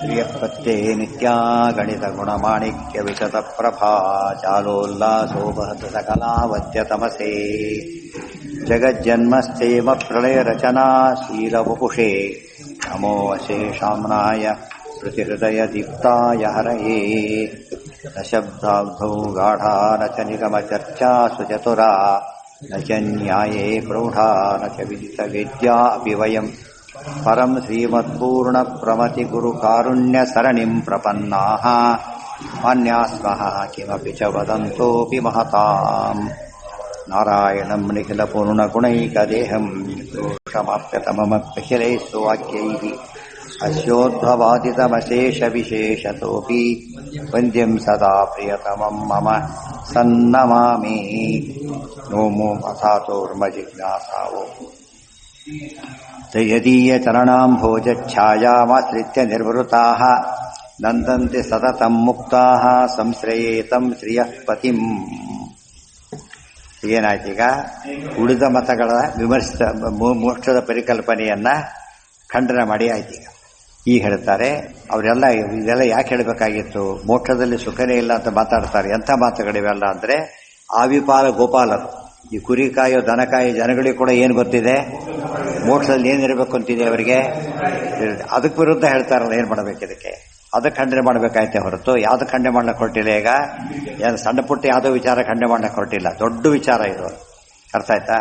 ಪ್ರಿಯಪತ್ತೆ ನಿತ್ಯಾ ಗಣಿತ ಗುಣಮಾಣಿಕ್ಯ ವಿಶತ ಪ್ರಭಾ ಚಾಲೋಲ್ಲಾಸೋ ಬಹತ ಸಕಲಾವತ್ಯ ತಮಸೇ ಜಗಜ್ಜನ್ಮಸ್ಥೇಮ ಪ್ರಳಯ ರಚನಾ ಶೀಲವಪುಷೇ ನಮೋ ಅಶೇಷಾಮ್ನಾಯ ಸ್ಮೃತಿಹೃದಯ ದೀಪ್ತಾಯ ಹರಯೇ ನ ಶಬ್ದಾಬ್ಧೌ ಗಾಢಾ ನ ಚ ನಿಗಮ ಚರ್ಚಾಸು ಚತುರಾ ನ ಚ ನ್ಯಾಯೇ ಪ್ರೌಢಾ ನ ಚ ವಿದಿತ ವೇದ್ಯಾ ಅಪಿ ವಯಂ ಪರಂ ಶ್ರೀಮತ್ಪೂರ್ಣ ಪ್ರಮತಿ ಗುರು ಕಾರುಣ್ಯ ಸರಣಿಂ ಪ್ರಪನ್ನಾಃ ಮಾನ್ಯಾಸ್ಮಃ ಕಿಮಪಿ ಚ ವದಂತೋಪಿ ಮಹತಾಂ ನಾರಾಯಣಂ ನಿಖಿಲ ಪೂರ್ಣ ಗುಣೈಕದೇಹಂ ದೋಷಮಾಪ್ಯತಮಮಪ್ಯಖಿಲೈಃ ಸುವಾಕ್ಯೈಃ ಅಸ್ಯೋದ್ಭವಾದಿತಮಶೇಷ ವಿಶೇಷತೋಪಿ ವಂದ್ಯಂ ಸದಾ ಪ್ರಿಯತಮಂ ಮಮ ಸನ್ನಮಾಮಿ ನೋಮೋ ಅಥಾತೋರ್ಮಜಿಜ್ಞಾಸಾವೋ ಯದೀಯ ಚರಣಾಂಭೋಜಚ್ಛಾಯಾಮಾಶ್ರಿತ್ಯ ನಿರ್ವೃತಾಃ ನಂದಂತೆ ಸತತಂ ಮುಕ್ತಾಃ ಸಂಶ್ರಯೇತಂ ಶ್ರಿಯಃ ಪತಿಂ. ಏನಾಯ್ತೀಗ ಉಳಿದ ಮತಗಳ ವಿಮರ್ಶಿತ ಮೋಕ್ಷದ ಪರಿಕಲ್ಪನೆಯನ್ನ ಖಂಡನೆ ಮಾಡಿ ಆಯ್ತೀಗ. ಈಗ ಹೇಳ್ತಾರೆ ಅವರೆಲ್ಲ ಇದೆಲ್ಲ ಯಾಕೆ ಹೇಳಬೇಕಾಗಿತ್ತು, ಮೋಕ್ಷದಲ್ಲಿ ಸುಖನೇ ಇಲ್ಲ ಅಂತ ಮಾತಾಡ್ತಾರೆ. ಎಂಥ ಮಾತುಗಳಿವೆಲ್ಲ ಅಂದರೆ ಆವಿಪಾಲ ಗೋಪಾಲರು, ಈ ಕುರಿ ಕಾಯೋ ದನ ಕಾಯೋ ಜನಗಳಿಗೆ ಕೂಡ ಏನು ಗೊತ್ತಿದೆ, ಮೋಕ್ಷದಲ್ಲಿ ಏನಿರಬೇಕು ಅಂತಿದೆ ಅವರಿಗೆ. ಅದಕ್ಕೆ ವಿರುದ್ಧ ಹೇಳ್ತಾರಲ್ಲ, ಏನು ಮಾಡಬೇಕು ಇದಕ್ಕೆ, ಅದಕ್ಕೆ ಖಂಡನೆ ಮಾಡಬೇಕಾಯ್ತೆ ಹೊರತು ಯಾವುದು ಖಂಡನೆ ಮಾಡಕ್ಕೆ ಹೊರಟಿಲ್ಲ. ಈಗ ಏನು ಸಣ್ಣ ಪುಟ್ಟ ಯಾವುದೋ ವಿಚಾರ ಖಂಡನೆ ಮಾಡಕ್ಕೆ ಹೊರಟಿಲ್ಲ, ದೊಡ್ಡ ವಿಚಾರ ಇದು. ಅರ್ಥ ಆಯ್ತಾ?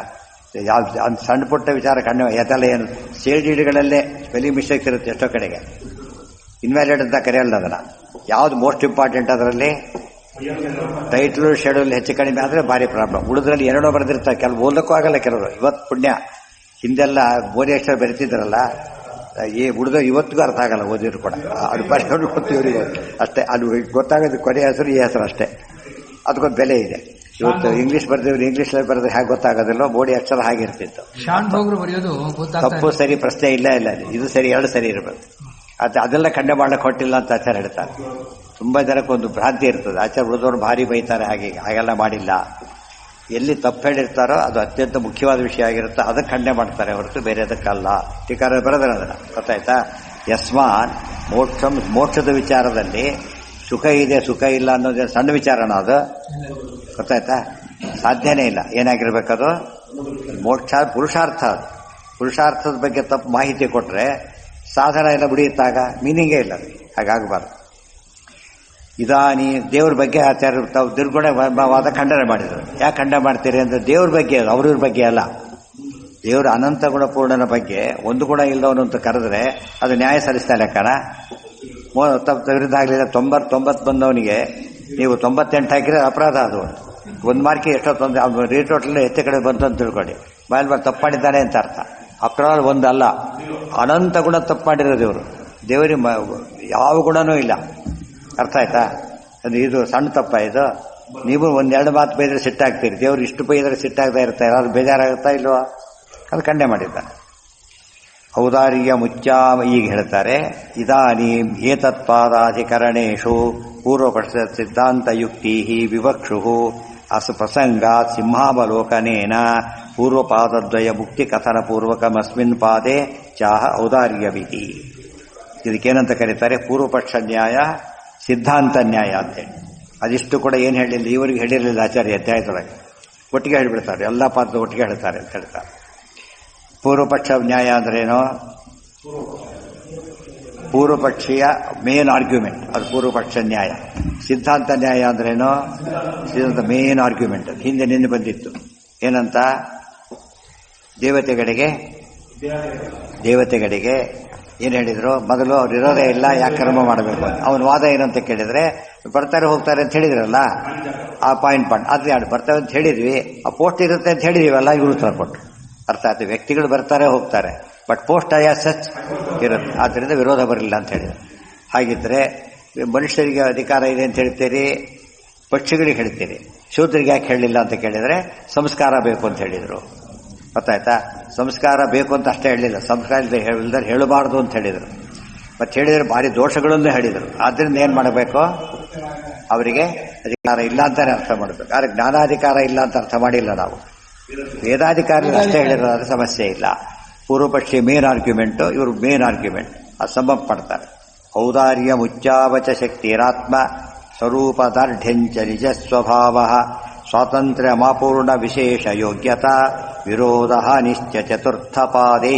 ಯಾವ್ದು ಸಣ್ಣ ಪುಟ್ಟ ವಿಚಾರ ಖಂಡನೆ ಅದೆಲ್ಲ ಏನು ಸೇಡಿಗಳಲ್ಲೇ ಸ್ಪೆಲ್ಲಿಂಗ್ ಮಿಸ್ಟೇಕ್ಸ್ ಇರುತ್ತೆ ಎಷ್ಟೋ ಕಡೆಗೆ. ಇನ್ವ್ಯಾಲಿಡ್ ಅಂತ ಕರೆಯಲ್ಲ ಅದನ್ನು. ಯಾವ್ದು ಮೋಸ್ಟ್ ಇಂಪಾರ್ಟೆಂಟ್ ಅದರಲ್ಲಿ ಟೈಟ್ಲು ಶೆಡ್ಯೂಲ್ ಹೆಚ್ಚು ಕಡಿಮೆ ಆದರೆ ಭಾರಿ ಪ್ರಾಬ್ಲಮ್. ಉಳಿದ್ರಲ್ಲಿ ಎರಡೋ ಬರೆದಿರ್ತಾರೆ, ಕೆಲವು ಓದಕ್ಕೂ ಆಗಲ್ಲ ಕೆಲವರು. ಇವತ್ತು ಪುಣ್ಯ, ಹಿಂದೆಲ್ಲ ಓದಿ ಅಕ್ಷರ ಬರೀತಿದ್ರಲ್ಲ, ಈ ಉಳಿದ ಇವತ್ತಿಗೂ ಅರ್ಥ ಆಗಲ್ಲ ಓದಿದ್ರು ಕೂಡ. ಅದು ಬರೆಯೋದು ಗೊತ್ತು ಇವರಿಗೆ ಅಷ್ಟೇ, ಅದು ಗೊತ್ತಾಗೋದು ಕೊನೆಯ ಹೆಸರು ಈ ಹೆಸರು ಅಷ್ಟೇ. ಅದಕ್ಕೊಂದು ಬೆಲೆ ಇದೆ. ಇವತ್ತು ಇಂಗ್ಲೀಷ್ ಬರ್ದಿವ್ರು ಇಂಗ್ಲೀಷಲ್ಲಿ ಬರೆದ್ರೆ ಹೇಗೆ ಗೊತ್ತಾಗೋದಿಲ್ಲ, ಬೋಡಿ ಅಕ್ಷರ ಹಾಗಿರ್ತಿತ್ತು. ತಪ್ಪು ಸರಿ ಪ್ರಶ್ನೆ ಇಲ್ಲ ಇಲ್ಲ, ಇದು ಸರಿ ಎರಡು ಸರಿ ಇರಬೇಕು. ಅದೆಲ್ಲ ಖಂಡನೆ ಮಾಡಕ್ಕೆ ಹೊಟ್ಟಿಲ್ಲ ಅಂತ ಆಚಾರ ಹೇಳ್ತಾರೆ. ತುಂಬಾ ಜನಕ್ಕೆ ಒಂದು ಭ್ರಾಂತಿ ಇರ್ತದೆ, ಆಚಾರ ಉಳಿದವರು ಭಾರಿ ಬೈತಾರೆ, ಹಾಗೆಲ್ಲ ಮಾಡಿಲ್ಲ. ಎಲ್ಲಿ ತಪ್ಪು ಹೇಳಿರ್ತಾರೋ ಅದು ಅತ್ಯಂತ ಮುಖ್ಯವಾದ ವಿಷಯ ಆಗಿರುತ್ತೆ, ಅದಕ್ಕೆ ಖಂಡನೆ ಮಾಡ್ತಾರೆ ಹೊರತು ಬೇರೆ ಅದಕ್ಕಲ್ಲ. ಟೀಕಾರ ಬರೆದ್ರೆ ಅದನ್ನ ಗೊತ್ತಾಯ್ತಾ. ಯಸ್ಮಾನ್ ಮೋಕ್ಷದ ವಿಚಾರದಲ್ಲಿ ಸುಖ ಇದೆ ಸುಖ ಇಲ್ಲ ಅನ್ನೋದೇ ಸಣ್ಣ ವಿಚಾರನ ಅದು, ಗೊತ್ತಾಯ್ತಾ. ಸಾಧ್ಯನೇ ಇಲ್ಲ. ಏನಾಗಿರ್ಬೇಕದು ಮೋಕ್ಷ ಪುರುಷಾರ್ಥ. ಅದು ಪುರುಷಾರ್ಥದ ಬಗ್ಗೆ ತಪ್ಪು ಮಾಹಿತಿ ಕೊಟ್ರೆ ಸಾಧನ ಎಲ್ಲ ಬಿಡಿಯುತ್ತಾಗ ಮೀನಿಂಗೇ ಇಲ್ಲ. ಹಾಗಾಗಬಾರ್ದು. ಇದಾನಿ ದೇವ್ರ ಬಗ್ಗೆ ಆಚಾರ್ಯರು ತಾವು ದುರ್ಗುಣವಾದ ಖಂಡನೆ ಮಾಡಿದರು. ಯಾಕೆ ಖಂಡನೆ ಮಾಡ್ತೀರಿ ಅಂದರೆ ದೇವ್ರ ಬಗ್ಗೆ ಅದು, ಅವ್ರವ್ರ ಬಗ್ಗೆ ಅಲ್ಲ. ದೇವ್ರ ಅನಂತ ಗುಣಪೂರ್ಣನ ಬಗ್ಗೆ ಒಂದು ಗುಣ ಇಲ್ಲವನು ಅಂತ ಕರೆದ್ರೆ ಅದು ನ್ಯಾಯ ಸಲ್ಲಿಸ್ತಾ ಲೆಕ್ಕನ. ವಿರುದ್ಧ ಆಗಲಿಲ್ಲ 90 ಬಂದವನಿಗೆ ನೀವು 98 ಹಾಕಿದ್ರೆ ಅಪರಾಧ. ಅದು ಒಂದು ಮಾರ್ಕಿ ಎಷ್ಟೊತ್ತೊಂದು ರೇಟೋಟಲ್ ಹೆಚ್ಚು ಕಡೆ ಬಂತು ಅಂತ ತಿಳ್ಕೊಳ್ಳಿ, ಬಾಯಲ್ಲಿ ತಪ್ಪು ಮಾಡಿದ್ದಾನೆ ಅಂತ ಅರ್ಥ. ಅಪರಾಧ ಒಂದಲ್ಲ, ಅನಂತ ಗುಣ ತಪ್ಪು ಮಾಡಿರೋದು ಇವರು. ದೇವರಿಗೆ ಯಾವ ಗುಣನೂ ಇಲ್ಲ. ಅರ್ಥ ಆಯ್ತಾ? ಅಂದ್ರೆ ಇದು ಸಣ್ಣ ತಪ್ಪ ಇದು. ನೀವು ಒಂದೆರಡು ಮಾತು ಬೈದ್ರೆ ಸಿಟ್ಟಾಗ್ತೀರಿ, ದೇವ್ರು ಇಷ್ಟು ಬೈದ್ರೆ ಸಿಟ್ಟಾಗ್ತಾ ಇರ್ತಾರೆ, ಅದು ಬೇಜಾರಾಗುತ್ತಾ ಇಲ್ವಾ? ಅದು ಖಂಡನೆ ಮಾಡಿದ್ದಾನೆ. ಔದಾರ್ಯ ಮುಚ್ಚ ಈಗ ಹೇಳ್ತಾರೆ. ಇದಾನೀಂ ಏತತ್ಪಾದಾಧಿಕರಣೇಶು ಪೂರ್ವಪಕ್ಷ ಸಿದ್ಧಾಂತ ಯುಕ್ತಿ ವಿವಕ್ಷು ಅಸು ಪ್ರಸಂಗಾತ್ ಸಿಂಹಾವಲೋಕನೇನ ಪೂರ್ವಪಾದದ್ವಯ ಮುಕ್ತಿ ಕಥನ ಪೂರ್ವಕಮಸ್ಮಿನ್ ಪಾದೆ ಚಾಹ ಔದಾರ್ಯವಿತಿ. ಇದಕ್ಕೇನಂತ ಕರೀತಾರೆ? ಪೂರ್ವಪಕ್ಷ ನ್ಯಾಯ, ಸಿದ್ಧಾಂತ ನ್ಯಾಯ ಅಂತೇಳಿ. ಅದಿಷ್ಟು ಕೂಡ ಏನು ಹೇಳಿಲ್ಲ, ಇವರಿಗೆ ಹೇಳಿರಲಿಲ್ಲ ಆಚಾರ್ಯ ಅಧ್ಯಾಯದೊಳಗೆ. ಒಟ್ಟಿಗೆ ಹೇಳಿಬಿಡ್ತಾರೆ, ಎಲ್ಲ ಪಾದ ಒಟ್ಟಿಗೆ ಹೇಳ್ತಾರೆ ಅಂತ ಹೇಳ್ತಾರೆ. ಪೂರ್ವಪಕ್ಷ ನ್ಯಾಯ ಅಂದ್ರೇನು? ಪೂರ್ವಪಕ್ಷೀಯ ಮೇನ್ ಆರ್ಗ್ಯುಮೆಂಟ್, ಅದು ಪೂರ್ವಪಕ್ಷ ನ್ಯಾಯ. ಸಿದ್ಧಾಂತ ನ್ಯಾಯ ಅಂದ್ರೇನು? ಸಿದ್ಧಾಂತ ಮೇನ್ ಆರ್ಗ್ಯುಮೆಂಟ್. ಹಿಂದೆ ನಿನ್ನೆ ಬಂದಿತ್ತು ಏನಂತ, ದೇವತೆಗಳಿಗೆ ಏನು ಹೇಳಿದ್ರು, ಮೊದಲು ಅವ್ರು ಇರೋದೇ ಇಲ್ಲ, ಯಾಕೆ ಕರ್ಮ ಮಾಡಬೇಕು. ಅವನ ವಾದ ಏನಂತ ಕೇಳಿದ್ರೆ, ಬರ್ತಾರೆ ಹೋಗ್ತಾರೆ ಅಂತ ಹೇಳಿದ್ರಲ್ಲ, ಆ ಪಾಯಿಂಟ್ ಆದ್ರೆ ಬರ್ತಾರೆ ಅಂತ ಹೇಳಿದ್ವಿ, ಆ ಪೋಸ್ಟ್ ಇರುತ್ತೆ ಅಂತ ಹೇಳಿದೀವಲ್ಲ, ಇವರು ಉತ್ತರ ಕೊಟ್ಟರು. ಅರ್ಥ ಆಯ್ತು. ವ್ಯಕ್ತಿಗಳು ಬರ್ತಾರೆ ಹೋಗ್ತಾರೆ, ಬಟ್ ಪೋಸ್ಟ್ ಸಚ್ ಇರುತ್ತೆ, ಆದ್ದರಿಂದ ವಿರೋಧ ಬರಲಿಲ್ಲ ಅಂತ ಹೇಳಿದ್ರು. ಹಾಗಿದ್ರೆ ಮನುಷ್ಯರಿಗೆ ಅಧಿಕಾರ ಇದೆ ಅಂತ ಹೇಳ್ತೀರಿ, ಪಕ್ಷಿಗಳಿಗೆ ಹೇಳ್ತೀರಿ, ಶೂದ್ರಿಗೆ ಯಾಕೆ ಹೇಳಲಿಲ್ಲ ಅಂತ ಕೇಳಿದ್ರೆ ಸಂಸ್ಕಾರ ಬೇಕು ಅಂತ ಹೇಳಿದರು. ಗೊತ್ತಾಯ್ತಾ? ಸಂಸ್ಕಾರ ಬೇಕು ಅಂತ ಅಷ್ಟೇ ಹೇಳಲಿಲ್ಲ, ಸಂಸ್ಕಾರ ಇಲ್ಲದೆ ಹೇಳಬಾರ್ದು ಅಂತ ಹೇಳಿದರು. ಮತ್ತೆ ಹೇಳಿದರೆ ಭಾರಿ ದೋಷಗಳನ್ನು ಹೇಳಿದರು. ಆದ್ದರಿಂದ ಏನು ಮಾಡಬೇಕು, ಅವರಿಗೆ ಅಧಿಕಾರ ಇಲ್ಲ ಅಂತಾನೆ ಅರ್ಥ ಮಾಡಬೇಕು. ಆದರೆ ಜ್ಞಾನಾಧಿಕಾರ ಇಲ್ಲ ಅಂತ ಅರ್ಥ ಮಾಡಿಲ್ಲ ನಾವು. ವೇದಾಧಿಕಾರಿ ಅಷ್ಟೇ ಹೇಳಿರೋದಾದ್ರೆ ಸಮಸ್ಯೆ ಇಲ್ಲ. ಪೂರ್ವಪಕ್ಷಿ ಮೇನ್ ಆರ್ಗ್ಯುಮೆಂಟು, ಇವರು ಮೇನ್ ಆರ್ಗ್ಯುಮೆಂಟ್, ಅದು ಸಬಬ್ ಪಡ್ತಾರೆ. ಔದಾರ್ಯಮುಚ್ಚಾವಚ ಶಕ್ತಿರಾತ್ಮ ಸ್ವರೂಪದಾರ್ಢ್ಯಂಚ ನಿಜಸ್ವಭಾವ ಸ್ವಾತಂತ್ರ್ಯಮಾಪೂರ್ಣ ವಿಶೇಷ ಯೋಗ್ಯತಾ ವಿರೋಧ ನಿಶ್ಚ ಚತುರ್ಥ ಪಾದೇ.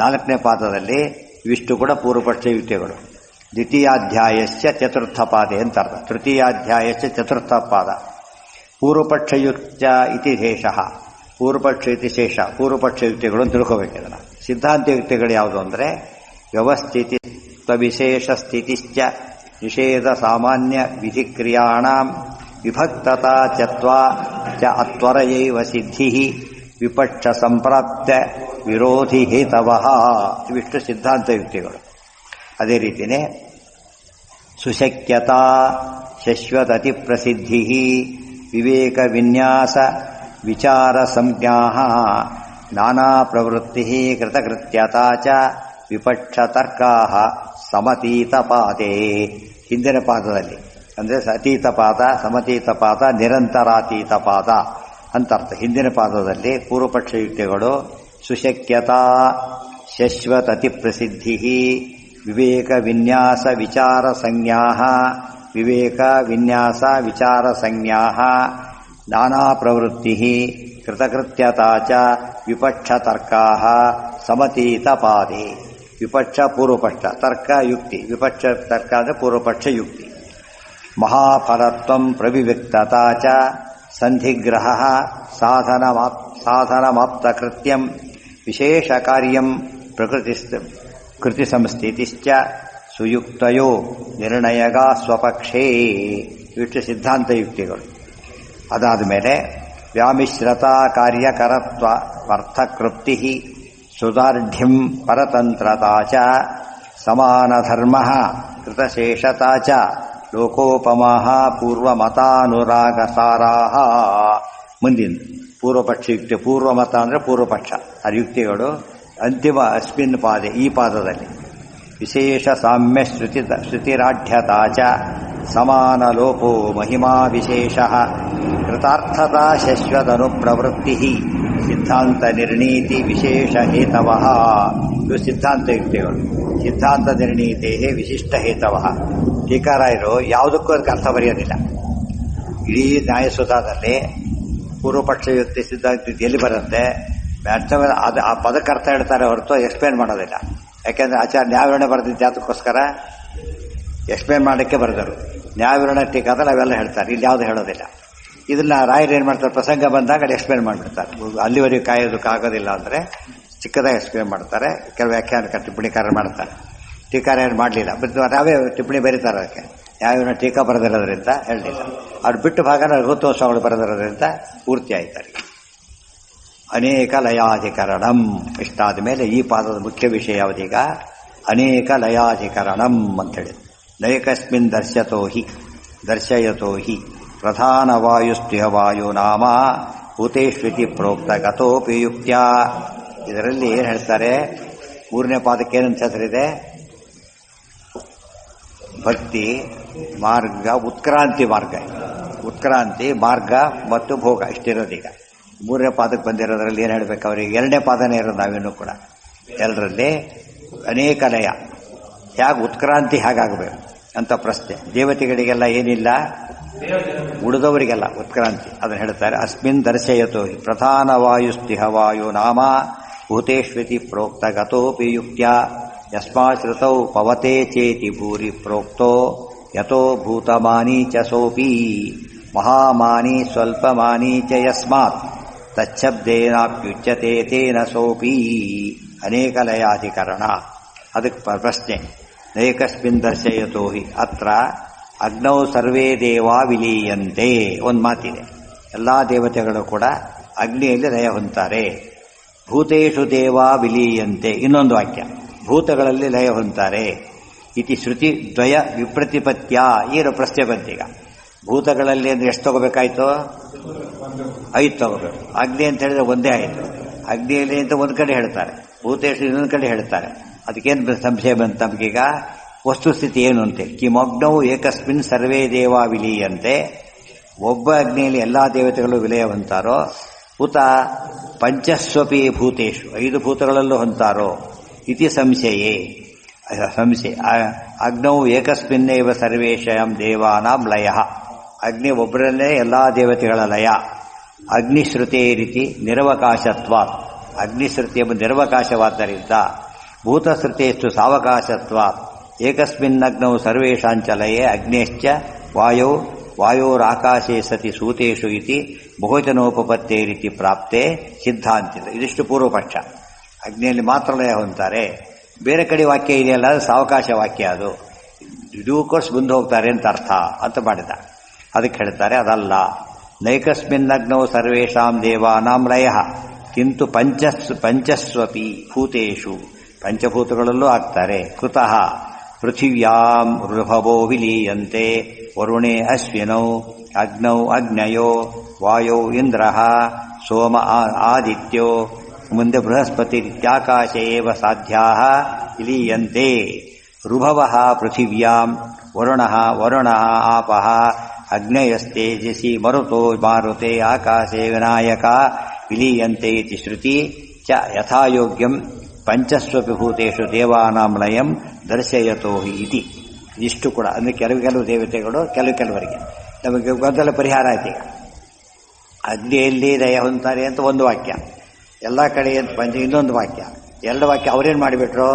4ನೇ ಪಾದದಲ್ಲಿ ಇವಿಷ್ಟು ಕೂಡ ಪೂರ್ವಪಕ್ಷ ಯುಕ್ತಿಗಳು. ದ್ವಿತೀಯಾಧ್ಯಾಯಸ್ಯ ಚತುರ್ಥ ಪಾದೆ ಅಂತ ಅರ್ಥ. ತೃತೀಯಾಧ್ಯಾಯಸ್ಯ ಚತುರ್ಥ ಪಾದ. ಪೂರ್ವಪಕ್ಷಯುಕ್ತ ಇತಿ ಶೇಷಃ. ಪೂರ್ವಪಕ್ಷ ಇತಿ ಶೇಷ. ಪೂರ್ವಪಕ್ಷ ಯುಕ್ತಿಗಳು ಅಂತ ತಿಳ್ಕೋಬೇಕಿದನ್ನ. ಸಿದ್ಧಾಂತ ಯುಕ್ತಿಗಳು ಯಾವುದು ಅಂದರೆ ವ್ಯವಸ್ಥಿತಿತ್ವ ವಿಶೇಷ ಸ್ಥಿತಿಶ್ಚ ನಿಷೇಧ ಸಾಮಾನ್ಯ ವಿಧಿಕ್ರಿಯಾಣಾಂ ವಿಭಕ್ತತಾ ಚತ್ವಾ ಚ ಅತ್ವರಯೈವ ಸಿದ್ಧಿ ವಿಪಕ್ಷ ಸಂಪ್ರಾಪ್ತ ವಿರೋಧಿ ಹೇತವಃ. ಇವಿಷ್ಟು ಸಿದ್ಧಾಂತ ಯುಕ್ತಿಗಳು. ಅದೇ ರೀತಿಯೇ ಸುಶಕ್ಯತಾ ಶಶ್ವತತಿ ಪ್ರಸಿದ್ಧಿ ವಿವೇಕ ವಿನ್ಯಾಸ ವಿಚಾರ ಸಂಜ್ಞಾ ನಾನಾ ಪ್ರವೃತ್ತಿ ಕೃತಕೃತ್ಯತಾ ಚ ವಿಪಕ್ಷ ತರ್ಕಾ ಸಮತೀತ ಪಾದೇ. ಹಿಂದಿನ ಪಾದದಲ್ಲಿ ಅಂದರೆ ಅತೀತ ಪಾದ, ಸಮತೀತ ಪಾದ, ನಿರಂತರಾತೀತ ಪಾದ ಅಂತ ಅರ್ಥ. ಹಿಂದಿನ ಪಾದದಲ್ಲಿ ಪೂರ್ವಪಕ್ಷ ಯುಕ್ತಿಗಳು ಸುಶಕ್ಯತಾ ಶಶ್ವತತಿ ಪ್ರಸಿದ್ಧಿ ವಿವೇಕ ವಿನ್ಯಾಸ ವಿಚಾರ ಸಂಜ್ಞಾ ವಿವೇಕ ವಿನ್ಯಾಸ ವಿಚಾರ ಸಂಜ್ಞಾ ನಾನಾ ಪ್ರವೃತ್ತಿ ಕೃತಕೃತ್ಯತಾ ಚ ವಿಪಕ್ಷ ತರ್ಕಾ ಸಮತೀತ ಪಾದೇ. ವಿಪಕ್ಷ ಪೂರ್ವಪಕ್ಷ, ತರ್ಕ ಯುಕ್ತಿ. ವಿಪಕ್ಷ ತರ್ಕ ಅಂದರೆ ಪೂರ್ವಪಕ್ಷ ಯುಕ್ತಿ. ಮಹಾಫಲತ್ವಂ ಪ್ರವಿವಿಕ್ತತಾ ಚ ಸಂಧಿಗ್ರಹ ಸಾಧನಮಾಪ್ತಕೃತ್ಯಂ ವಿಶೇಷ ಕಾರ್ಯಂ ಕೃತಿ ಸಂಸ್ಥಿತಿಶ್ಚ ಸುಯುಕ್ತಯೋ ನಿರ್ಣಯಗ ಸ್ವಪಕ್ಷೇ. ಇಷ್ಟು ಸಿದ್ಧಾಂತ ಯುಕ್ತಿಗಳು. ಅದಾದ ಮೇಲೆ ವ್ಯಾಮಿಶ್ರತ ಕಾರ್ಯಕರತ್ವ ಅರ್ಥಕೃಪ್ತಿ ಸುದಾರ್ಢ್ಯಂ ಪರತಂತ್ರತಾ ಚ ಸಮಾನಧರ್ಮ ಕೃತಶೇಷತಾ ಚ ಲೋಕೋಪಮಃ ಪೂರ್ವಮತಾನುರಾಗಸಾರಾ. ಮುಂದಿನ ಪೂರ್ವಪಕ್ಷ ಯುಕ್ತಿ. ಪೂರ್ವಮತ ಅಂದರೆ ಪೂರ್ವಪಕ್ಷ. ಆ ಯುಕ್ತಿಗಳು ಅಂತಿಮ ಅಸ್ಮಿನ್ ಪಾದೆ, ಈ ಪಾದದಲ್ಲಿ ವಿಶೇಷ ಸಾಮ್ಯ ಶ್ರುತಿರಾಢ್ಯತಾ ಚ ಸಮಾನ ಲೋಪೋ ಮಹಿಮಾ ವಿಶೇಷ ಕೃತಾರ್ಥತಾ ಶಶ್ವತನು ಪ್ರವೃತ್ತಿ ಸಿದ್ಧಾಂತ ನಿರ್ಣೀತಿ ವಿಶೇಷ ಹೇತವಃ. ಇವು ಸಿದ್ಧಾಂತ ಯುಕ್ತಿಗಳು. ಸಿದ್ಧಾಂತ ನಿರ್ಣೀತೆ ವಿಶಿಷ್ಟ ಹೇತವಃ. ಟೀಕಾರಾಯರು ಯಾವುದಕ್ಕೂ ಅದಕ್ಕೆ ಅರ್ಥ ಬರೆಯೋದಿಲ್ಲ. ಇಡೀ ನ್ಯಾಯಸುಧಾದಲ್ಲಿ ಪೂರ್ವಪಕ್ಷ ಯುಕ್ತಿ ಸಿದ್ಧಾಂತ ಎಲ್ಲಿ ಬರುತ್ತೆ, ಅದು ಆ ಪದಕ್ಕೆ ಅರ್ಥ ಹೇಳ್ತಾರೆ ಹೊರತು ಎಕ್ಸ್ಪ್ಲೇನ್ ಮಾಡೋದಿಲ್ಲ. ಯಾಕೆಂದರೆ ಆಚಾರ್ಯ ನ್ಯಾಯವಿವರಣೆ ಬರೆದಿದ್ದು ಅದಕ್ಕೋಸ್ಕರ ಎಕ್ಸ್ಪ್ಲೇನ್ ಮಾಡೋಕ್ಕೆ ಬರೆದರು. ನ್ಯಾಯವಿವರಣೆ ಟೀಕಾದಲ್ಲಿ ಅವೆಲ್ಲ ಹೇಳ್ತಾರೆ, ಇಲ್ಲಿ ಯಾವುದು ಹೇಳೋದಿಲ್ಲ. ಇದನ್ನ ರಾಯರು ಏನು ಮಾಡ್ತಾರೆ, ಪ್ರಸಂಗ ಬಂದಾಗ ಅದು ಎಕ್ಸ್ಪ್ಲೇನ್ ಮಾಡಿಬಿಡ್ತಾರೆ. ಅಲ್ಲಿವರೆಗೆ ಕಾಯೋದಕ್ಕಾಗೋದಿಲ್ಲ ಅಂದರೆ ಚಿಕ್ಕದಾಗಿ ಎಕ್ಸ್ಪ್ಲೇನ್ ಮಾಡ್ತಾರೆ. ಕೆಲವು ವ್ಯಾಖ್ಯಾನಕ ಟಿಪ್ಪಣಿಕಾರ ಮಾಡ್ತಾರೆ. ಟೀಕಾರ ಏನು ಮಾಡಲಿಲ್ಲ, ಬಟ್ ನಾವೇ ಟಿಪ್ಪಣಿ ಬರೀತಾರೆ. ಅದಕ್ಕೆ ನ್ಯಾಯವಿವರಣೆ ಟೀಕಾ ಬರೆದಿರೋದ್ರಿಂದ ಹೇಳಲಿಲ್ಲ. ಅವ್ರು ಬಿಟ್ಟು ಭಾಗನ ರಘುತ್ವೋತ್ಸವಗಳು ಬರೆದಿರೋದ್ರಿಂದ ಪೂರ್ತಿ ಆಯ್ತಾರೆ. ಅನೇಕ ಲಯಾಧಿಕರಣಂ. ಇಷ್ಟಾದ ಮೇಲೆ ಈ ಪಾದದ ಮುಖ್ಯ ವಿಷಯ ಯಾವುದೀಗ, ಅನೇಕ ಲಯಾಧಿಕರಣಂ ಅಂತೇಳಿ. ನೈಕಸ್ಮಿನ್ ದರ್ಶಯತೋ ಹಿ ಪ್ರಧಾನ ವಾಯುಸ್ತ್ಯ ವಾಯು ನಾಮ ಭೂತೇಶ್ವಿತಿ ಪ್ರೋಕ್ತ ಗತೋಪಿ ಯುಕ್ತ್ಯ. ಇದರಲ್ಲಿ ಏನು ಹೇಳ್ತಾರೆ, 3ನೇ ಪಾದಕ್ಕೆ ಏನಂತ ಹೆಸರಿದೆ, ಭಕ್ತಿ ಮಾರ್ಗ, ಉತ್ಕ್ರಾಂತಿ ಮಾರ್ಗ. ಉತ್ಕ್ರಾಂತಿ ಮಾರ್ಗ ಮತ್ತು ಭೋಗ ಇಷ್ಟಿರೋದೀಗ. 3ನೇ ಪಾದಕ್ಕೆ ಬಂದಿರೋದ್ರಲ್ಲಿ ಏನು ಹೇಳಬೇಕು ಅವರಿಗೆ, 2ನೇ ಪಾದನೇ ಇರೋದು ನಾವಿನ್ನೂ ಕೂಡ. ಎಲ್ಲರಲ್ಲಿ ಅನೇಕ ಲಯ, ಹೇಗೆ ಉತ್ಕ್ರಾಂತಿ ಹೇಗಾಗಬೇಕು ಅಂತ ಪ್ರಶ್ನೆ. ದೇವತೆಗಳಿಗೆಲ್ಲ ಏನಿಲ್ಲ, ಉಳಿದವರಿಗೆಲ್ಲ ಉತ್ಕ್ರಾಂತಿ. ಅದನ್ನು ಹೇಳ್ತಾರೆ. ಅಸ್ಮಿನ್ ದರ್ಶಯತೋ ಪ್ರಧಾನ ವಾಯುಸ್ತಿಹ ವಾಯು ನಾಮ ಭೂತೇಶ್ವತಿ ಪ್ರೋಕ್ತ ಗತೋಪಿ ಯುಕ್ತ್ಯ ಯಸ್ಮಾಶ್ರುತೌ ಪವತೆ ಚೇತಿ ಭೂರಿ ಪ್ರೋಕ್ತೋ ಯತೋ ಭೂತಮಾನಿ ಚ ಸೋಪಿ ಮಹಾಮಾನಿ ಸ್ವಲ್ಪಮಾನಿ ಚ ಯಸ್ಮಾತ್ ತಚ್ಛಬ್ದೇನಾಪ್ಯುಚ್ಯತೆ ತೇನ ಸೋಪಿ. ಅನೇಕ ಲಯಾಧಿಕರಣ. ಅದಕ್ಕೆ ಪ್ರಶ್ನೆ, ನೈಕಸ್ಮಿನ್ ದರ್ಶಯತೋ ಹಿ ಅತ್ರ ಅಗ್ನೌ ಸರ್ವೇ ದೇವಾ ವಿಲೀಯಂತೆ. ಒಂದು ಮಾತಿದೆ, ಎಲ್ಲ ದೇವತೆಗಳು ಕೂಡ ಅಗ್ನಿಯಲ್ಲಿ ಲಯ ಹೊಂತಾರೆ. ಭೂತೇಷು ದೇವಾ ವಿಲೀಯಂತೆ. ಇನ್ನೊಂದು ವಾಕ್ಯ, ಭೂತಗಳಲ್ಲಿ ಲಯ ಹೊಂತಾರೆ. ಇತಿ ಶ್ರುತಿ ದ್ವಯ ವಿಪ್ರತಿಪತ್ಯ. ಏನು ಪ್ರಶ್ನೆ ಬಂತೀಗ, ಭೂತಗಳಲ್ಲಿ ಅಂದರೆ ಎಷ್ಟು ತಗೋಬೇಕಾಯ್ತು, 5 ತಗೋಬೇಕು. ಅಗ್ನಿ ಅಂತ ಹೇಳಿದ್ರೆ ಒಂದೇ ಆಯಿತು. ಅಗ್ನಿಯಲ್ಲಿ ಅಂತ ಒಂದು ಕಡೆ ಹೇಳ್ತಾರೆ, ಭೂತೇಷು ಇನ್ನೊಂದು ಕಡೆ ಹೇಳ್ತಾರೆ. ಅದಕ್ಕೇನು ಸಂಶಯ ಬಂತು ನಮಗೀಗ, ವಸ್ತುಸ್ಥಿತಿ ಏನು ಅಂತೇಳಿ. ಕಿಮಗ್ನವು ಏಕಸ್ಮಿನ್ ಸರ್ವೇ ದೇವಾ ವಿಲೀಯಂತೆ. ಒಬ್ಬ ಅಗ್ನಿಯಲ್ಲಿ ಎಲ್ಲ ದೇವತೆಗಳು ವಿಲಯ ಹೊಂತಾರೋ, ಉತ ಪಂಚಸ್ವಪಿ ಭೂತೇಶು 5 ಭೂತಗಳಲ್ಲೂ ಹೊಂತಾರೋ ಇತಿ ಸಂಶಯೇ. ಸಂಶಯ. ಅಗ್ನೌ ಏಕಸ್ಮಿನ್ನೇವ ಸರ್ವೇಷಾಂ ದೇವಾನಾಂ ಲಯ. ಅಗ್ನಿ ಒಬ್ಬರಲ್ಲೇ ಎಲ್ಲಾ ದೇವತೆಗಳ ಲಯ. ಅಗ್ನಿಶ್ರುತೇ ರೀತಿ ನಿರವಕಾಶತ್ವ. ಅಗ್ನಿಶ್ರುತಿ ಎಂಬ ನಿರವಕಾಶವಾದ್ದರಿಂದ ಭೂತಶ್ರುತೇಷ್ಟು ಸಾವಕಾಶತ್ವ. ಏಕಸ್ಮಿನ್ನಗ್ನೌ ಸರ್ವೇಷಾಂಚ ಲಯೇ ಅಗ್ನೇಶ್ಚ ವಾಯೋ ವಾಯೋರಾಕಾಶೇ ಸತಿ ಸೂತೇಷು ಇತಿ ಬಹುಜನೋಪಪತ್ತೇ ರೀತಿ ಪ್ರಾಪ್ತೆ ಸಿದ್ಧಾಂತಿತ. ಇದಿಷ್ಟು ಪೂರ್ವಪಕ್ಷ. ಅಗ್ನಿಯಲ್ಲಿ ಮಾತ್ರ ಲಯ ಹೊಂತಾರೆ, ಬೇರೆ ಕಡೆ ವಾಕ್ಯ ಇದೆಯಲ್ಲ ಅದು ಸಾವಕಾಶ ವಾಕ್ಯ, ಅದು ಡ್ಯೂ ಕೋರ್ಸ್ ಮುಂದೆ ಹೋಗ್ತಾರೆ ಅಂತ ಅರ್ಥ ಅಂತ ಮಾಡಿದ. ಅದಕ್ಕೆ ಹೇಳ್ತಾರೆ ಅದಲ್ಲ. ನೈಕಸ್ಮಿನ್ನಗ್ನೌ ಸರ್ವೇಷಾಂ ದೇವಾನಾಂ ಲಯ ಕಿಂತು ಪಂಚಸ್ವಪಿ ಭೂತೇಷು, ಪಂಚಭೂತಗಳಲ್ಲೂ ಆಗ್ತಾರೆ. ಕೃತಃ ಪೃಥಿವ್ಯಾಂ ಋಭವೋ ವಿಲೀಯಂತೆ ವರುಣೇ ಅಶ್ವಿನೌ ಅಗ್ನೌ ಅಗ್ನಯೋ ವಾಯೋ ಇಂದ್ರಃ ಸೋಮ ಆದಿತ್ಯೋ ಮುಂದೆ ಬೃಹಸ್ಪತಿ ಇತ್ಯಾಕಾಶ ಏವ ಸಾಧ್ಯಾಃ ವಿಲೀಯಂತೆ. ಋಭವಃ ಪೃಥಿವ್ಯಾಂ ವರುಣಃ ಆಪಃ ಅಗ್ನಯಸ್ತೇಜಸಿ ಮರುತೋ ಮಾರುತೆ ಆಕಾಶೇ ವಿನಾಯಕ ವಿಲೀಯಂತೆ ಇತಿ ಶ್ರುತಿ ಚ ಯಥಾಯೋಗ್ಯಂ ಪಂಚಸ್ವಪಿ ಭೂತೇಷು ದೇವಾನಾಂ ಲಯಂ ದರ್ಶಯತೋ ಇತಿ. ಇಷ್ಟು ಕೂಡ ಅಂದರೆ ಕೆಲವು ದೇವತೆಗಳು ಕೆಲವರಿಗೆ ನಮಗೆ ಗೊಂದಲ ಪರಿಹಾರ ಆಯ್ತು. ಈಗ ಅಗ್ನಿಯಲ್ಲಿ ಲಯ ಹೊಂತಾರೆ ಅಂತ ಒಂದು ವಾಕ್ಯ, ಎಲ್ಲ ಕಡೆ ಅಂತ ಇನ್ನೊಂದು ವಾಕ್ಯ, ಎರಡು ವಾಕ್ಯ ಅವ್ರೇನು ಮಾಡಿಬಿಟ್ರು,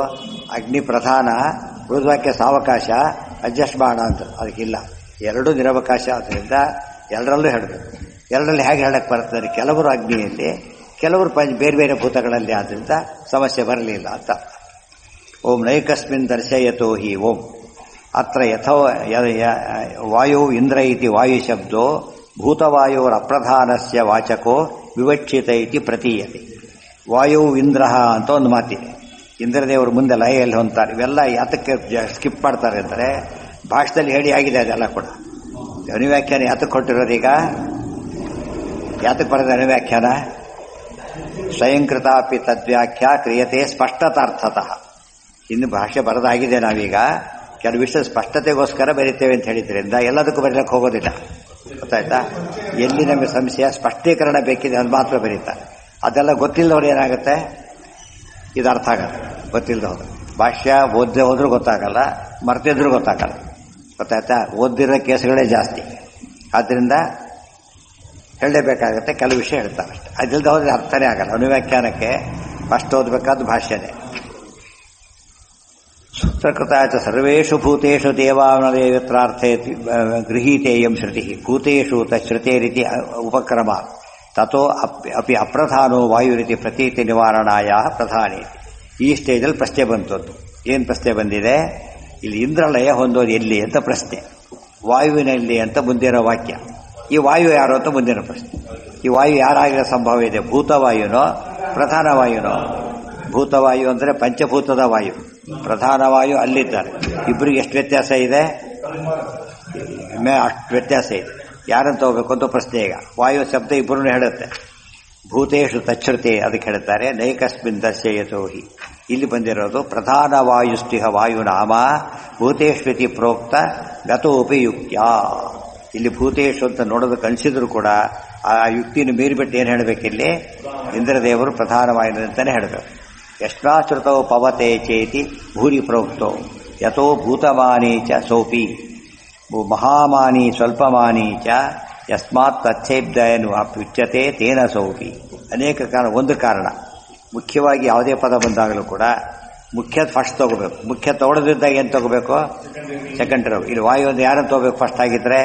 ಅಗ್ನಿ ಪ್ರಧಾನ ಉಳಿದ ವಾಕ್ಯ ಸಾವಕಾಶ ಅಡ್ಜಸ್ಟ್ ಮಾಡೋಣ ಅಂತ. ಅದಕ್ಕಿಲ್ಲ, ಎರಡೂ ನಿರವಕಾಶ ಆದ್ದರಿಂದ ಎರಡರಲ್ಲೂ ಹೇಳಬೇಕು. ಎರಡರಲ್ಲಿ ಹೇಗೆ ಹೇಳಕ್ಕೆ ಬರ್ತದೆ, ಕೆಲವರು ಅಗ್ನಿಯಲ್ಲಿ ಕೆಲವರು ಬೇರೆ ಬೇರೆ ಭೂತಗಳಲ್ಲಿ ಆದ್ದರಿಂದ ಸಮಸ್ಯೆ ಬರಲಿಲ್ಲ ಅಂತ. ಓಂ ನೈಕಸ್ಮಿನ್ ದರ್ಶಯತೋ ಹಿ ಓಂ ಅತ್ರ ಯಥೋ ವಾಯು ಇಂದ್ರ ಇತಿ ವಾಯುಶಬ್ದೋ ಭೂತವಾಯೋರಪ್ರಧಾನಸ್ಯ ವಾಚಕೋ ವಿವಕ್ಷಿತ ಇತಿ ಪ್ರತೀಯತೆ. ವಾಯು ಇಂದ್ರ ಅಂತ ಒಂದು ಮಾತಿದೆ. ಇಂದ್ರದೇವರು ಮುಂದೆ ಲಯಲ್ಲಿ ಹೊಂತಾರೆ. ಇವೆಲ್ಲ ಯಾತಕ್ಕೆ ಸ್ಕಿಪ್ ಮಾಡ್ತಾರೆ ಅಂದರೆ ಭಾಷೆದಲ್ಲಿ ಹೇಳಿ ಆಗಿದೆ ಅದೆಲ್ಲ ಕೂಡ. ಅನುವ್ಯಾಖ್ಯಾನ ಯಾತಕ್ಕೆ ಕೊಟ್ಟಿರೋದೀಗ, ಯಾತಕ್ಕೆ ಬರೋದು ಅನುವ್ಯಾಖ್ಯಾನ? ಸ್ವಯಂಕೃತಾಪಿ ತದ್ವ್ಯಾಖ್ಯಾ ಕ್ರಿಯತೆ ಸ್ಪಷ್ಟತಾರ್ಥತಃ. ಇನ್ನು ಭಾಷೆ ಬರೋದಾಗಿದೆ, ನಾವೀಗ ಕೆಲವು ವಿಷಯ ಸ್ಪಷ್ಟತೆಗೋಸ್ಕರ ಬರೀತೇವೆ ಅಂತ ಹೇಳಿದ್ರಿಂದ ಎಲ್ಲದಕ್ಕೂ ಬರೀಲಕ್ಕೆ ಹೋಗೋದಿಲ್ಲ. ಗೊತ್ತಾಯ್ತಾ? ಎಲ್ಲಿ ನಮಗೆ ಸಂಶಯ ಸ್ಪಷ್ಟೀಕರಣ ಬೇಕಿದೆ ಅದು ಮಾತ್ರ ಬರೀತಾರೆ. ಅದೆಲ್ಲ ಗೊತ್ತಿಲ್ಲದವ್ರು ಏನಾಗುತ್ತೆ, ಇದು ಅರ್ಥ ಆಗಲ್ಲ. ಗೊತ್ತಿಲ್ಲದ ಹೋದ್ರೆ ಭಾಷ್ಯ ಓದ್ದೇ ಹೋದ್ರೂ ಗೊತ್ತಾಗಲ್ಲ, ಮರ್ತಿದ್ರೂ ಗೊತ್ತಾಗಲ್ಲ. ಗೊತ್ತಾಯ್ತಾ? ಓದಿರೋ ಕೇಸುಗಳೇ ಜಾಸ್ತಿ. ಆದ್ದರಿಂದ ಹೇಳಲೇಬೇಕಾಗತ್ತೆ, ಕೆಲವು ವಿಷಯ ಹೇಳ್ತಾರೆ ಅಷ್ಟೆ. ಅದಿಲ್ಲದೆ ಹೋದ್ರೆ ಅರ್ಥನೇ ಆಗಲ್ಲ. ಅನುವ್ಯಾಖ್ಯಾನಕ್ಕೆ ಫಸ್ಟ್ ಓದಬೇಕಾದ ಭಾಷ್ಯನೇ. ಸೂತ್ರಕೃತ ಸರ್ವೇಷು ಭೂತೇಷು ದೇವಾನದೇವತ್ರಾರ್ಥೇ ಗೃಹೀತೇಯಂ ಶ್ರುತಿ ಭೂತೇಷು ತಶ್ರುತೇ ರೀತಿ ಉಪಕ್ರಮ ತಥೋ ಅಪಿ ಅಪ್ರಧಾನೋ ವಾಯುರೀತಿ ಪ್ರತೀತಿ ನಿವಾರಣಾಯ ಪ್ರಧಾನಿ. ಈ ಸ್ಟೇಜಲ್ಲಿ ಪ್ರಶ್ನೆ ಬಂತದ್ದು. ಏನು ಪ್ರಶ್ನೆ ಬಂದಿದೆ ಇಲ್ಲಿ? ಇಂದ್ರಲಯ ಹೊಂದೋದು ಎಲ್ಲಿ ಅಂತ ಪ್ರಶ್ನೆ. ವಾಯುವಿನಲ್ಲಿ ಅಂತ ಮುಂದಿನ ವಾಕ್ಯ. ಈ ವಾಯು ಯಾರು ಅಂತ ಮುಂದಿನ ಪ್ರಶ್ನೆ. ಈ ವಾಯು ಯಾರಾಗಿರೋ ಸಂಭವ ಇದೆ? ಭೂತವಾಯುನೋ ಪ್ರಧಾನವಾಯುನೋ? ಭೂತವಾಯು ಅಂದರೆ ಪಂಚಭೂತದ ವಾಯು, ಪ್ರಧಾನವಾಯು ಅಲ್ಲಿದ್ದಾರೆ. ಇಬ್ಬರಿಗೆ ಎಷ್ಟು ವ್ಯತ್ಯಾಸ ಇದೆ? ಅಷ್ಟು ವ್ಯತ್ಯಾಸ ಇದೆ. ಯಾರಂತ ಹೋಗ್ಬೇಕು ಅಂತ ಪ್ರಶ್ನೆ. ಈಗ ವಾಯು ಶಬ್ದ ಇಬ್ಬರನ್ನು ಹೇಳುತ್ತೆ. ಭೂತೇಷು ತಚ್ಛ್ರುತೆ ಅದಕ್ಕೆ ಹೇಳ್ತಾರೆ ನೈಕಸ್ಮಿನ್ ದರ್ಶಯತೋ ಹಿ. ಇಲ್ಲಿ ಬಂದಿರೋದು ಪ್ರಧಾನ ವಾಯುಸ್ತಿಹ ವಾಯುನಾಮ ಭೂತೇಶ್ವತಿ ಪ್ರೋಕ್ತ ಗತೋಪಿ ಯುಕ್ತ್ಯ. ಇಲ್ಲಿ ಭೂತೇಶು ಅಂತ ನೋಡೋದಕ್ಕೆ ಅನಿಸಿದ್ರು ಕೂಡ ಆ ಯುಕ್ತಿನ ಮೀರಿಬಿಟ್ಟು ಏನು ಹೇಳಬೇಕಿಲ್ಲಿ? ಇಂದ್ರದೇವರು ಪ್ರಧಾನವಾಯು ಅಂತಲೇ ಹೇಳಬೇಕು. ಯಶ್ವಾಶ್ರುತೋ ಪವತೆ ಚೇತಿ ಭೂರಿ ಪ್ರೋಕ್ತೋ ಯಥೋ ಭೂತಮಾನಿ ಚ ಸೋಪಿ ಮಹಾಮಾನಿ ಸ್ವಲ್ಪಮಾನಿ ಚ ಯಸ್ಮಾತ್ ತಚ್ಛೇಬ್ದಯನು ಅಪ್ಯುಚ್ಯತೆ ತೇನ ಸೋಪಿ. ಅನೇಕ ಕಾರಣ. ಒಂದು ಕಾರಣ ಮುಖ್ಯವಾಗಿ ಯಾವುದೇ ಪದ ಬಂದಾಗಲೂ ಕೂಡ ಮುಖ್ಯ ಫಸ್ಟ್ ತಗೋಬೇಕು. ಮುಖ್ಯ ತಗೊಳ್ಳೋದಿದ್ದಾಗ ಏನು ತಗೋಬೇಕು? ಸೆಕೆಂಡ್ ಇರೋ. ಇಲ್ಲಿ ವಾಯು ಒಂದು ಯಾರನ್ನು ತಗೋಬೇಕು? ಫಸ್ಟ್ ಆಗಿದ್ರೆ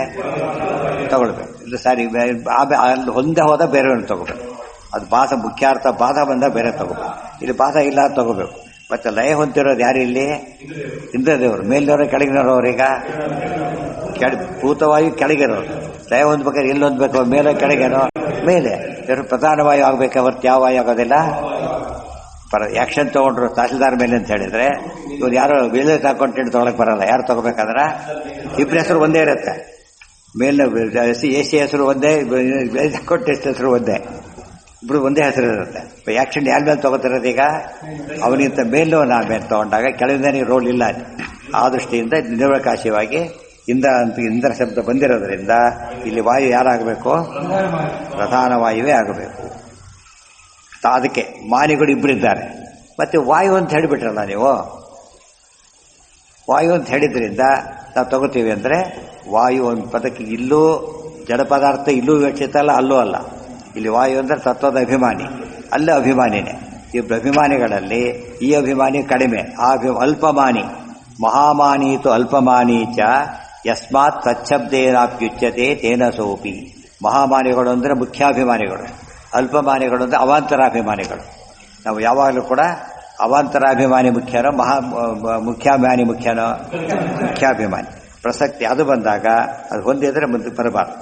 ತಗೊಳ್ಬೇಕು. ಇದು ಸಾರಿ ಅಲ್ಲಿ ಒಂದೇ ಹೋದ ಬೇರೆಯವ್ರನ್ನ ತಗೋಬೇಕು. ಅದು ಬಾಧ ಮುಖ್ಯಾರ್ಥ. ಬಾಧ ಬಂದಾಗ ಬೇರೆ ತಗೋಬೇಕು. ಇಲ್ಲಿ ಬಾಧ ಇಲ್ಲ ತಗೋಬೇಕು. ಮತ್ತೆ ಲಯ ಹೊಂದಿರೋದು ಯಾರು ಇಲ್ಲಿ? ಇಂದ್ರದೇವರು. ಮೇಲಿನವರು ಕೆಳಗಿನವರು. ಈಗ ಭೂತವಾಯು ಕೆಳಗಿರೋರು. ಲಯ ಹೊಂದ್ಬೇಕಾದ್ರೆ ಎಲ್ಲಿ ಹೊಂದ್ಬೇಕು? ಮೇಲೆ ಕೆಳಗೇನೋ? ಮೇಲೆ. ಇವರು ಪ್ರಧಾನವಾಯು ಆಗಬೇಕು ಹೊರತು ಯಾವ ವಾಯು ಆಗೋದಿಲ್ಲ. ಆ್ಯಕ್ಷನ್ ತೊಗೊಂಡ್ರು ತಹಸೀಲ್ದಾರ್ ಮೇಲೆ ಅಂತ ಹೇಳಿದ್ರೆ ಇವ್ರು ಯಾರೋ ವಿಲೇಜ್ ಅಕೌಂಟೆಂಟ್ ತೊಗೊಳಕ್ಕೆ ಬರಲ್ಲ. ಯಾರು ತಗೋಬೇಕಾದ್ರೆ ಇಬ್ಬರ ಹೆಸರು ಒಂದೇ ಇರುತ್ತೆ. ಮೇಲಿನ ಎ ಸಿ ಹೆಸರು ಒಂದೇ, ವಿಲೇಜ್ ಅಕೌಂಟೆಂಟ್ ಹೆಸರು ಒಂದೇ, ಇಬ್ಬರು ಒಂದೇ ಹೆಸರು ಇರುತ್ತೆ. ಆ್ಯಕ್ಷನ್ ಯಾರ ಮೇಲೆ ತೊಗೋತಿರೋದು? ಈಗ ಅವನಿಂತ ಮೇಲೂ ನಾ ಮೇಲೆ ತೊಗೊಂಡಾಗ ಕೆಳಗಿನ ರೋಲ್ ಇಲ್ಲ. ಆ ದೃಷ್ಟಿಯಿಂದ ನಿರವಕಾಶವಾಗಿ ಇಂದ್ರ ಶಬ್ದ ಬಂದಿರೋದ್ರಿಂದ ಇಲ್ಲಿ ವಾಯು ಯಾರಾಗಬೇಕು? ಪ್ರಧಾನ ವಾಯುವೇ ಆಗಬೇಕು. ಅದಕ್ಕೆ ಮಾನಿಗಳು ಇಬ್ಬರಿದ್ದಾರೆ. ಮತ್ತೆ ವಾಯು ಅಂತ ಹೇಳಿಬಿಟ್ರಲ್ಲ ನೀವು. ವಾಯು ಅಂತ ಹೇಳಿದ್ರಿಂದ ನಾವು ತಗೋತೀವಿ ಅಂದರೆ ವಾಯು ಒಂದು ಪದಕ್ಕೆ ಇಲ್ಲೂ ಜಡ ಪದಾರ್ಥ ಇಲ್ಲೂ ವ್ಯಕ್ತಿತ ಅಲ್ಲ, ಅಲ್ಲೂ ಅಲ್ಲ. ಇಲ್ಲಿ ವಾಯು ಅಂದರೆ ತತ್ವದ ಅಭಿಮಾನಿ, ಅಲ್ಲೇ ಅಭಿಮಾನಿನೇ. ಇಬ್ಬರು ಅಭಿಮಾನಿಗಳಲ್ಲಿ ಈ ಅಭಿಮಾನಿ ಕಡಿಮೆ, ಆ ಅಲ್ಪಮಾನಿ. ಮಹಾಮಾನೀತು ಅಲ್ಪಮಾನಿ ಚ ಯಸ್ಮಾತ್ ತಚ್ಛಬ್ದೇನಾಪ್ಯುಚ್ಯತೆ ತೇನ ಸೋಪಿ. ಮಹಾಮಾನಿಗಳು ಅಂದರೆ ಮುಖ್ಯಾಭಿಮಾನಿಗಳು, ಅಲ್ಪಮಾನಿಗಳು ಅಂದರೆ ಅವಾಂತರಾಭಿಮಾನಿಗಳು. ನಾವು ಯಾವಾಗಲೂ ಕೂಡ ಅವಾಂತರಾಭಿಮಾನಿ ಮುಖ್ಯನೋ ಮುಖ್ಯಾಭಿಮಾನಿ ಮುಖ್ಯನೋ? ಮುಖ್ಯಾಭಿಮಾನಿ. ಪ್ರಸಕ್ತಿ ಅದು ಬಂದಾಗ ಅದು ಹೊಂದಿದ್ರೆ ಮುಂದೆ ಬರಬಾರ್ದು.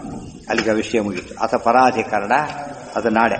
ಅಲ್ಲಿಗೆ ವಿಷಯ ಮುಗಿತು. ಅಥವಾ ಪರಾಧಿಕರಣ ಅದು ನಾಳೆ.